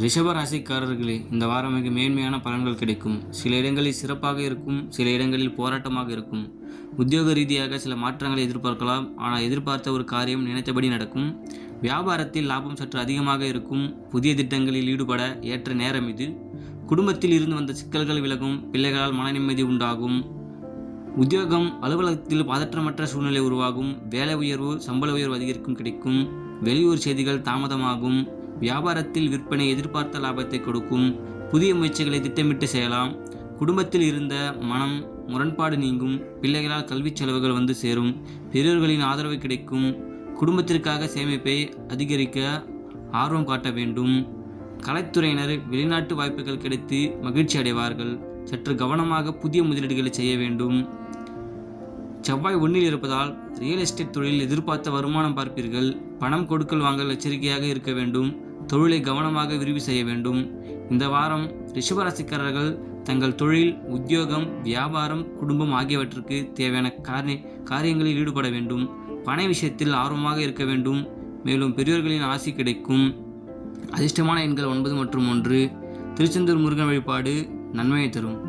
ரிஷப ராசிக்காரர்களே, இந்த வாரம் மிக மேன்மையான பலன்கள் கிடைக்கும். சில இடங்களில் சிறப்பாக இருக்கும், சில இடங்களில் போராட்டமாக இருக்கும். உத்தியோக ரீதியாக சில மாற்றங்களை எதிர்பார்க்கலாம், ஆனால் எதிர்பார்த்த ஒரு காரியம் நினைத்தபடி நடக்கும். வியாபாரத்தில் லாபம் சற்று அதிகமாக இருக்கும். புதிய திட்டங்களில் ஈடுபட ஏற்ற நேரம் இது. குடும்பத்தில் இருந்து வந்த சிக்கல்கள் விலகும். பிள்ளைகளால் மன நிம்மதி உண்டாகும். உத்தியோகம் அலுவலகத்தில் பதற்றமற்ற சூழ்நிலை உருவாகும். வேலை உயர்வு, சம்பள உயர்வு அதிகரிக்கும் கிடைக்கும். வெளியூர் செய்திகள் தாமதமாகும். வியாபாரத்தில் விற்பனை எதிர்பார்த்த லாபத்தை கொடுக்கும். புதிய முயற்சிகளை திட்டமிட்டு செய்யலாம். குடும்பத்தில் இருந்த மனம் முரண்பாடு நீங்கும். பிள்ளைகளால் கல்வி செலவுகள் வந்து சேரும். பெரியோர்களின் ஆதரவு கிடைக்கும். குடும்பத்திற்காக சேமிப்பை அதிகரிக்க ஆர்வம் காட்ட வேண்டும். கலைத்துறையினர் வெளிநாட்டு வாய்ப்புகள் கிடைத்து மகிழ்ச்சி அடைவார்கள். சற்று கவனமாக புதிய முதலீடுகளை செய்ய வேண்டும். செவ்வாய் 1 இருப்பதால் ரியல் எஸ்டேட் தொழிலில் எதிர்பார்த்த வருமானம் பார்ப்பீர்கள். பணம் கொடுக்கல் வாங்கல் எச்சரிக்கையாக இருக்க வேண்டும். தொழிலை கவனமாக விரிவு செய்ய வேண்டும். இந்த வாரம் ரிஷபராசிக்காரர்கள் தங்கள் தொழில், உத்தியோகம், வியாபாரம், குடும்பம் ஆகியவற்றுக்கு தேவையான காரியங்களில் ஈடுபட வேண்டும். பண விஷயத்தில் ஆர்வமாக இருக்க வேண்டும். மேலும் பெரியோர்களின் ஆசி கிடைக்கும். அதிர்ஷ்டமான எண்கள் 9 மற்றும் 1. திருச்செந்தூர் முருகன் வழிபாடு நன்மையை தரும்.